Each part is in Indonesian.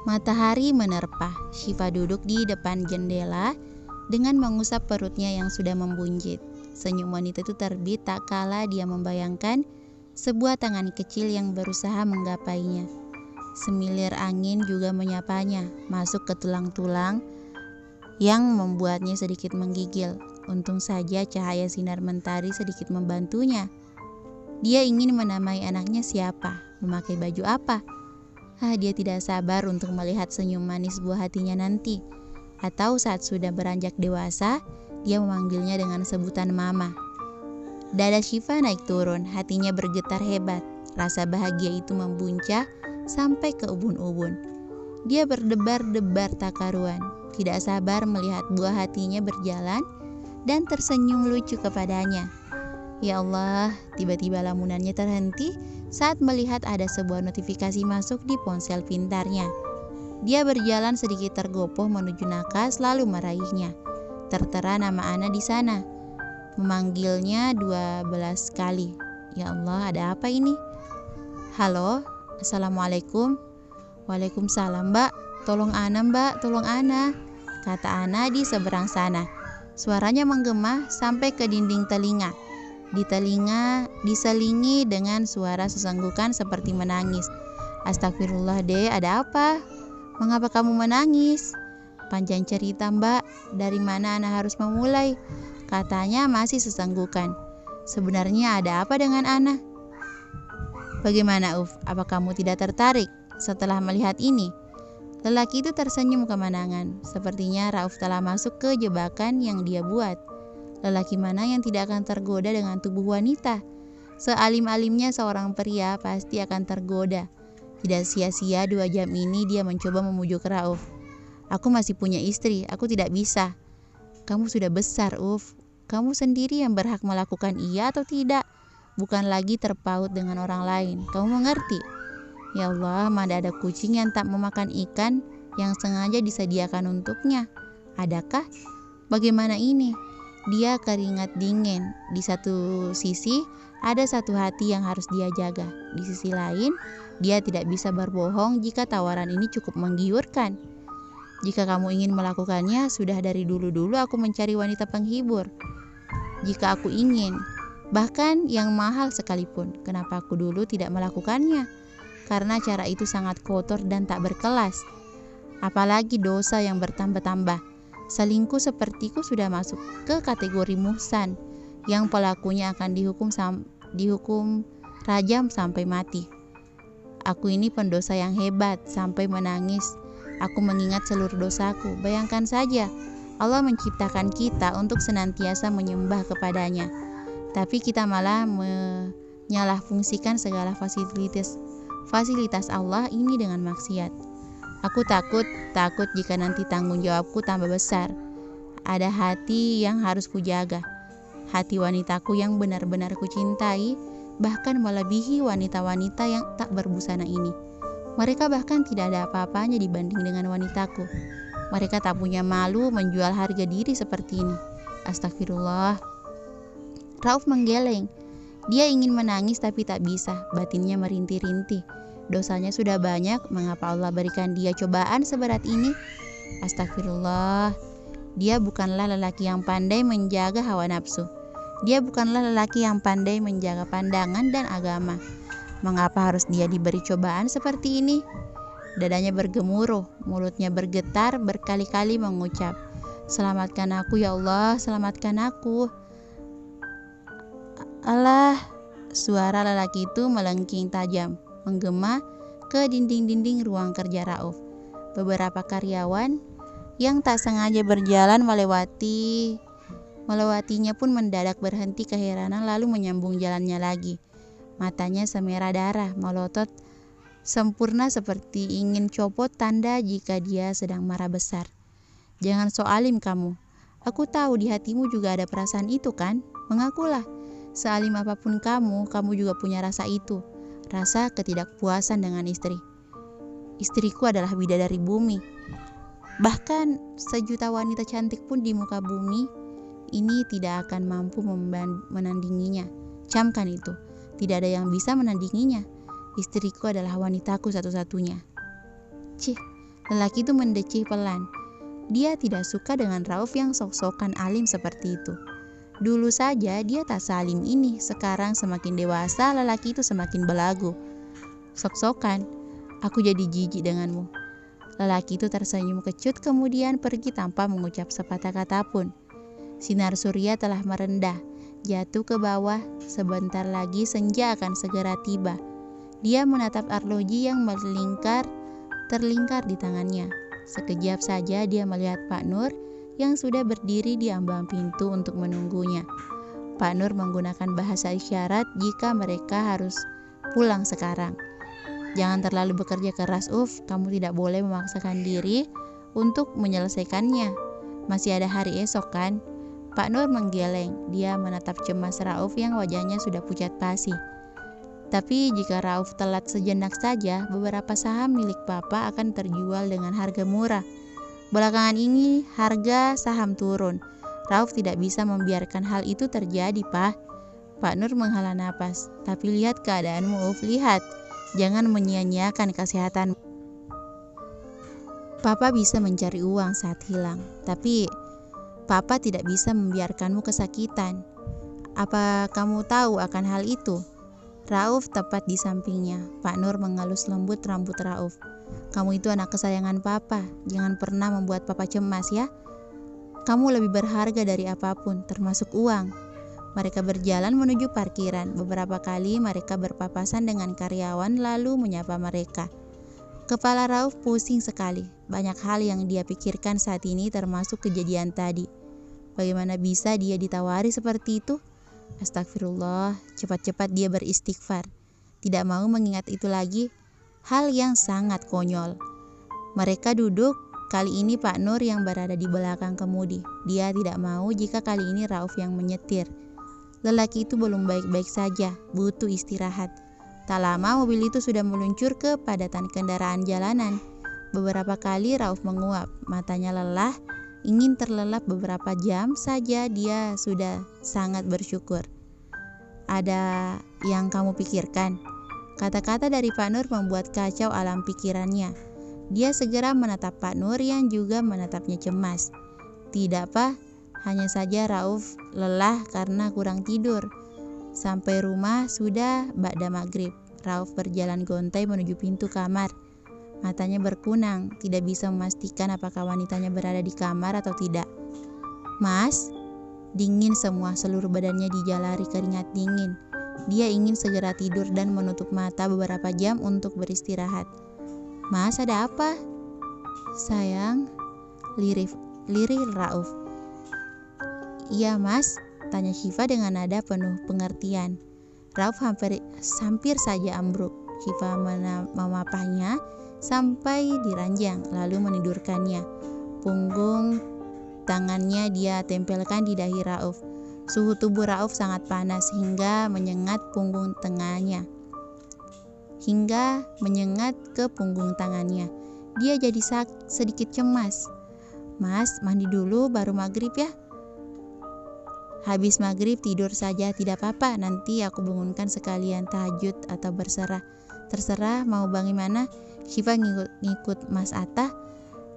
Matahari menerpa. Syifa duduk di depan jendela dengan mengusap perutnya yang sudah membunjit. Senyum wanita itu terbit tak kala dia membayangkan sebuah tangan kecil yang berusaha menggapainya. Semilir angin juga menyapanya, masuk ke tulang-tulang yang membuatnya sedikit menggigil. Untung saja cahaya sinar mentari sedikit membantunya. Dia ingin menamai anaknya siapa, memakai baju apa. Dia tidak sabar untuk melihat senyum manis buah hatinya nanti. Atau saat sudah beranjak dewasa, dia memanggilnya dengan sebutan mama. Dada Syifa naik turun, hatinya bergetar hebat. Rasa bahagia itu membuncah sampai ke ubun-ubun. Dia berdebar-debar tak karuan, tidak sabar melihat buah hatinya berjalan dan tersenyum lucu kepadanya. Ya Allah, tiba-tiba lamunannya terhenti saat melihat ada sebuah notifikasi masuk di ponsel pintarnya. Dia berjalan sedikit tergopoh menuju nakas lalu meraihnya. Tertera nama Ana di sana. Memanggilnya 12 kali. Ya Allah, ada apa ini? Halo, Assalamualaikum. Waalaikumsalam, Mbak. Tolong Ana, Mbak, tolong Ana, kata Ana di seberang sana. Suaranya menggema sampai ke dinding telinga. Di telinga diselingi dengan suara sesenggukan seperti menangis. Astagfirullah deh, ada apa? Mengapa kamu menangis? Panjang cerita, Mbak. Dari mana Ana harus memulai? Katanya masih sesenggukan. Sebenarnya ada apa dengan Ana? Bagaimana, Uf? Apa kamu tidak tertarik setelah melihat ini? Lelaki itu tersenyum kemenangan. Sepertinya Rauf telah masuk ke jebakan yang dia buat. Lelaki mana yang tidak akan tergoda dengan tubuh wanita? Sealim-alimnya seorang pria pasti akan tergoda. Tidak sia-sia 2 jam ini dia mencoba memujuk Rauf. Aku masih punya istri, aku tidak bisa. Kamu sudah besar, Uf. Kamu sendiri yang berhak melakukan iya atau tidak. Bukan lagi terpaut dengan orang lain. Kamu mengerti? Ya Allah, mana ada kucing yang tak memakan ikan yang sengaja disediakan untuknya? Adakah? Bagaimana ini? Dia keringat dingin. Di satu sisi, ada satu hati yang harus dia jaga. Di sisi lain, dia tidak bisa berbohong jika tawaran ini cukup menggiurkan. Jika kamu ingin melakukannya, sudah dari dulu-dulu aku mencari wanita penghibur. Jika aku ingin, bahkan yang mahal sekalipun, kenapa aku dulu tidak melakukannya? Karena cara itu sangat kotor dan tak berkelas. Apalagi dosa yang bertambah-tambah. Selingkuh sepertiku sudah masuk ke kategori muhsan, yang pelakunya akan dihukum rajam sampai mati. Aku ini pendosa yang hebat, sampai menangis. Aku mengingat seluruh dosaku. Bayangkan saja, Allah menciptakan kita untuk senantiasa menyembah kepadanya. Tapi kita malah menyalahfungsikan segala fasilitas Allah ini dengan maksiat. Aku takut jika nanti tanggung jawabku tambah besar. Ada hati yang harus kujaga. Hati wanitaku yang benar-benar kucintai, bahkan melebihi wanita-wanita yang tak berbusana ini. Mereka bahkan tidak ada apa-apanya dibanding dengan wanitaku. Mereka tak punya malu menjual harga diri seperti ini. Astagfirullah. Rauf menggeleng. Dia ingin menangis tapi tak bisa. Batinnya merintih-rintih. Dosanya sudah banyak, mengapa Allah berikan dia cobaan seberat ini? Astagfirullah. Dia bukanlah lelaki yang pandai menjaga hawa nafsu. Dia bukanlah lelaki yang pandai menjaga pandangan dan agama. Mengapa harus dia diberi cobaan seperti ini? Dadanya bergemuruh, mulutnya bergetar, berkali-kali mengucap, "Selamatkan aku ya Allah, selamatkan aku." Allah, suara lelaki itu melengking tajam, menggema ke dinding-dinding ruang kerja Rauf. Beberapa karyawan yang tak sengaja berjalan melewatinya pun mendadak berhenti keheranan lalu menyambung jalannya lagi. Matanya semerah darah, melotot sempurna seperti ingin copot tanda jika dia sedang marah besar. Jangan so alim kamu. Aku tahu di hatimu juga ada perasaan itu kan? Mengakulah. Sealim apapun kamu juga punya rasa itu. Rasa ketidakpuasan dengan istri. Istriku adalah bidadari bumi. Bahkan sejuta wanita cantik pun di muka bumi ini tidak akan mampu menandinginya. Camkan itu. Tidak ada yang bisa menandinginya. Istriku adalah wanitaku satu-satunya. Cih, Lelaki itu mendecih pelan. Dia tidak suka dengan Rauf yang sok-sokan alim seperti itu. Dulu saja dia tak salim ini, sekarang semakin dewasa lelaki itu semakin belagu. Sok-sokan, aku jadi jijik denganmu. Lelaki itu tersenyum kecut kemudian pergi tanpa mengucap sepatah kata pun. Sinar surya telah merendah, jatuh ke bawah, sebentar lagi senja akan segera tiba. Dia menatap arloji yang terlingkar di tangannya. Sekejap saja dia melihat Pak Nur yang sudah berdiri di ambang pintu untuk menunggunya. Pak Nur menggunakan bahasa isyarat jika mereka harus pulang sekarang. Jangan terlalu bekerja keras, kamu tidak boleh memaksakan diri untuk menyelesaikannya. Masih ada hari esok kan? Pak Nur menggeleng, dia menatap cemas Rauf yang wajahnya sudah pucat pasi. Tapi jika Rauf telat sejenak saja, beberapa saham milik Papa akan terjual dengan harga murah. Belakangan ini harga saham turun. Rauf tidak bisa membiarkan hal itu terjadi, Pak. Pak Nur menghela napas. Tapi lihat keadaanmu, lihat. Jangan menyia-nyiakan kesehatanmu. Papa bisa mencari uang saat hilang, tapi Papa tidak bisa membiarkanmu kesakitan. Apa kamu tahu akan hal itu? Rauf tepat di sampingnya. Pak Nur mengelus lembut rambut Rauf. Kamu itu anak kesayangan Papa. Jangan pernah membuat Papa cemas ya. Kamu lebih berharga dari apapun, termasuk uang. Mereka berjalan menuju parkiran. Beberapa kali mereka berpapasan dengan karyawan lalu menyapa mereka. Kepala Rauf pusing sekali. Banyak hal yang dia pikirkan saat ini termasuk kejadian tadi. Bagaimana bisa dia ditawari seperti itu? Astagfirullah, cepat-cepat dia beristighfar. Tidak mau mengingat itu lagi, hal yang sangat konyol. Mereka duduk, kali ini Pak Nur yang berada di belakang kemudi. Dia tidak mau jika kali ini Rauf yang menyetir. Lelaki itu belum baik-baik saja, butuh istirahat. Tak lama mobil itu sudah meluncur ke padatan kendaraan jalanan. Beberapa kali Rauf menguap, matanya lelah. Ingin terlelap beberapa jam saja dia sudah sangat bersyukur. Ada yang kamu pikirkan? Kata-kata dari Pak Nur membuat kacau alam pikirannya. Dia segera menatap Pak Nur yang juga menatapnya cemas. Tidak Pak, hanya saja Rauf lelah karena kurang tidur. Sampai rumah sudah ba'da maghrib. Rauf berjalan gontai menuju pintu kamar. Matanya berkunang, tidak bisa memastikan apakah wanitanya berada di kamar atau tidak. Mas, dingin semua, seluruh badannya dijalari keringat dingin. Dia ingin segera tidur dan menutup mata beberapa jam untuk beristirahat. Mas, ada apa? Sayang, lirih Rauf. Iya mas, tanya Syifa dengan nada penuh pengertian. Rauf hampir saja ambruk. Syifa memapahnya sampai di ranjang, lalu menidurkannya. Punggung tangannya dia tempelkan di dahi Rauf. Suhu tubuh Rauf sangat panas hingga menyengat ke punggung tangannya. Dia jadi sedikit cemas. Mas, mandi dulu baru maghrib ya. Habis maghrib tidur saja, tidak apa-apa. Nanti aku bangunkan sekalian tahajud atau berserah. Terserah mau bagaimana. Syifa ngikut Mas Atta.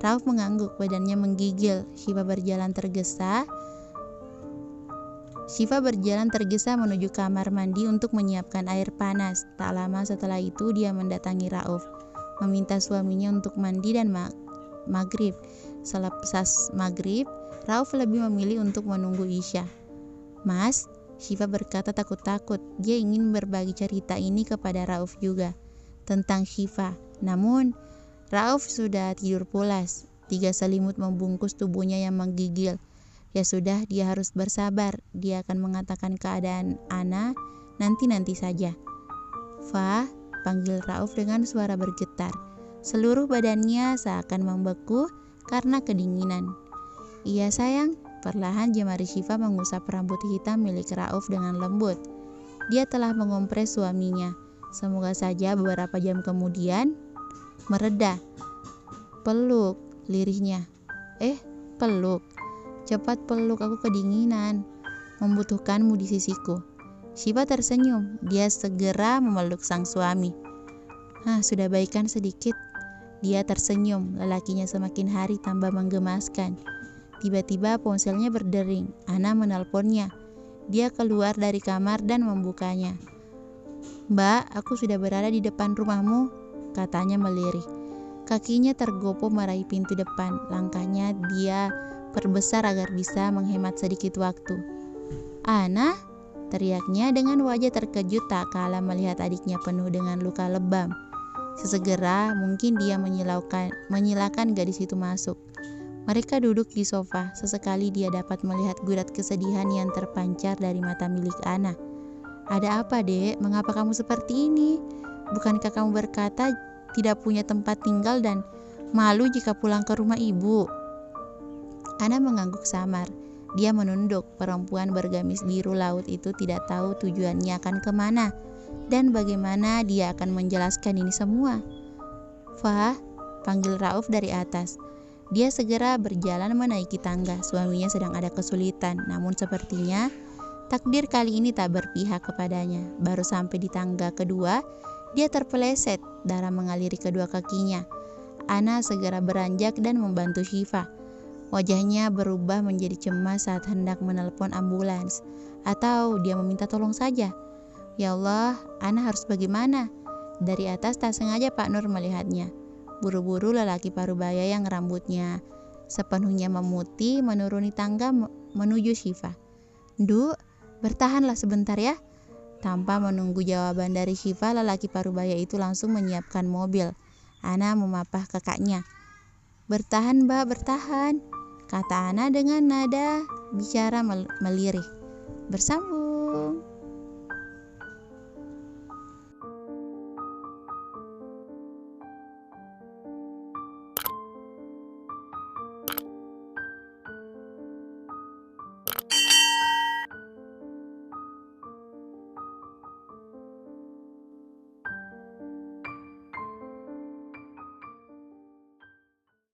Rauf mengangguk, badannya menggigil. Syifa berjalan tergesa menuju kamar mandi untuk menyiapkan air panas. Tak lama setelah itu dia mendatangi Rauf, meminta suaminya untuk mandi dan maghrib. Selepas maghrib, Rauf lebih memilih untuk menunggu Isya. Mas, Syifa berkata takut-takut. Dia ingin berbagi cerita ini kepada Rauf juga tentang Syifa. Namun Rauf sudah tidur pulas. 3 selimut membungkus tubuhnya yang menggigil. Ya sudah, dia harus bersabar. Dia akan mengatakan keadaan Ana nanti saja. Fa, panggil Rauf dengan suara bergetar. Seluruh badannya seakan membeku karena kedinginan. Iya sayang. Perlahan jemari Syifa mengusap rambut hitam milik Rauf dengan lembut. Dia telah mengompres suaminya. Semoga saja beberapa jam kemudian mereda. Peluk, lirihnya. Peluk. Cepat peluk, aku kedinginan. Membutuhkanmu di sisiku. Syifa tersenyum. Dia segera memeluk sang suami. Sudah baikan sedikit. Dia tersenyum, lelakinya semakin hari tambah menggemaskan. Tiba-tiba ponselnya berdering. Ana menelponnya. Dia keluar dari kamar dan membukanya. "Mbak, aku sudah berada di depan rumahmu," katanya melirih. Kakinya tergopoh meraih pintu depan. Langkahnya dia perbesar agar bisa menghemat sedikit waktu. "Ana?" teriaknya dengan wajah terkejut tak kalah melihat adiknya penuh dengan luka lebam. Sesegera mungkin dia menyilakan gadis itu masuk. Mereka duduk di sofa. Sesekali dia dapat melihat gurat kesedihan yang terpancar dari mata milik Ana. "Ada apa, Dek? Mengapa kamu seperti ini? Bukankah kamu berkata tidak punya tempat tinggal dan malu jika pulang ke rumah ibu?" Ana mengangguk samar. Dia menunduk. Perempuan bergamis biru laut itu tidak tahu tujuannya akan kemana dan bagaimana dia akan menjelaskan ini semua. "Fah," panggil Rauf dari atas. Dia segera berjalan menaiki tangga. Suaminya sedang ada kesulitan, namun sepertinya takdir kali ini tak berpihak kepadanya. Baru sampai di tangga kedua, dia terpeleset. Darah mengaliri kedua kakinya. Ana segera beranjak dan membantu Syifa. Wajahnya berubah menjadi cemas saat hendak menelpon ambulans. Atau dia meminta tolong saja. Ya Allah, Ana harus bagaimana? Dari atas tak sengaja Pak Nur melihatnya. Buru-buru lelaki parubaya yang rambutnya sepenuhnya memutih menuruni tangga menuju Syifa. "Nduk, bertahanlah sebentar ya." Tanpa menunggu jawaban dari Syifa, lelaki parubaya itu langsung menyiapkan mobil. Ana memapah kakaknya. "Bertahan, Mbak, bertahan," kata Ana dengan nada bicara melirih. "Bersambung."